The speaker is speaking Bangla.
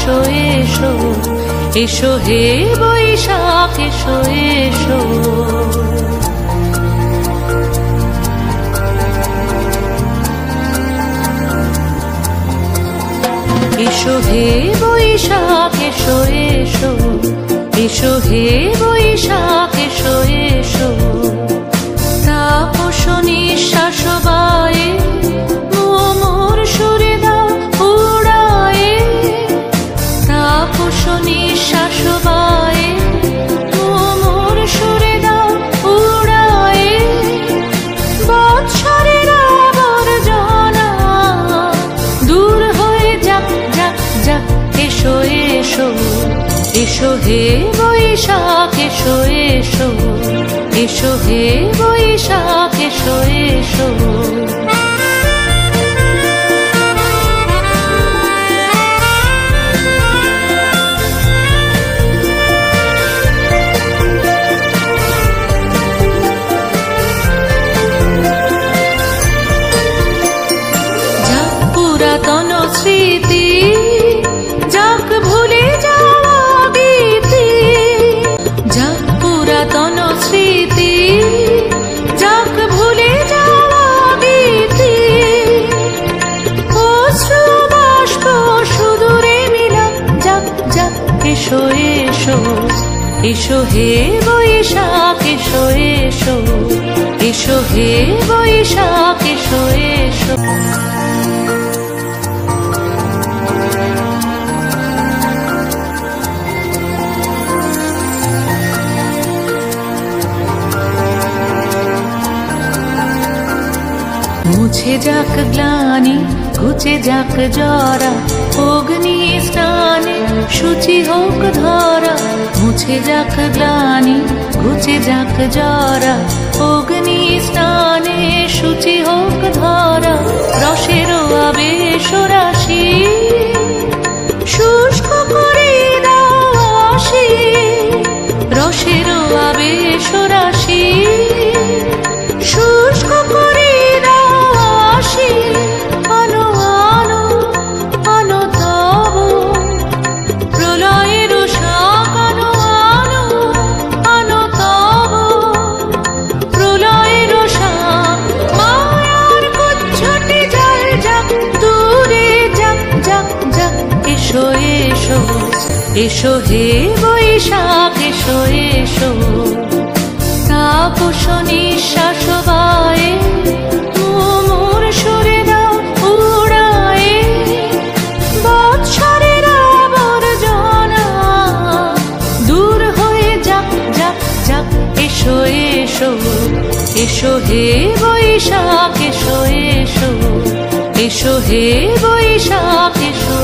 এসো এসো এসো হে বৈশাখ এসো এসো। এসো হে বৈশাখ এসো এসো এসো হে বৈশাখ এসো এসো। তাপস নিঃশ্বাস বায়ে মোর সুরে দাও উড়ায়ে। তাপস নিঃশ্বাস বায়ে মোর সুরে দাও উড়ায়ে। বৎসরের আবর্জনা দূর হয়ে যাক যাক যাক। এসো এসো এসো হে বৈশাখ এসো এসো এসো হে বৈশাখ এসো এসো। যাক পুরাতন স্মৃতি যাক ভুলে যাওয়া গীতি। যাক পুরাতন স্মৃতি যাক ভুলে যাওয়া গীতি। অশ্রু বাষ্প সুদূরে মিলা যাক যাক। এসো এসো এসো হে বৈশাখ এসো এসো এসো হে বৈশাখ এসো এসো। মুছে যাক গ্লানি ঘুচে যাক জরা। অগ্নি স্নানে শুচি হোক ধরা। মুছে যাক গ্লানি ঘুচে যাক জরা। অগ্নি স্নানে শুচি হোক ধরা। রসের আবেশ রাশি শুষ্ক করে দাও আসি। রসের আবেশ রাশি শুষ্ক করে আনো আনো আনো তব প্রলয়ের শাক। আনো আনো আনো তব প্রলয়ের শাক। মায়ার কুচ্ছটে জল যাক দূরে যাক যাক যাক। এসো এসো এসো হে বৈশাখ এসো এসো। তাপস নিঃশ্বাস বায়ে মোর সুরে দাও উড়ায়ে। বৎসরের আবর্জনা দূর হয়ে যাক যাক যাক। এসো এসো এসো হে বৈশাখ এসো এসো এসো হে বৈশাখ এসো।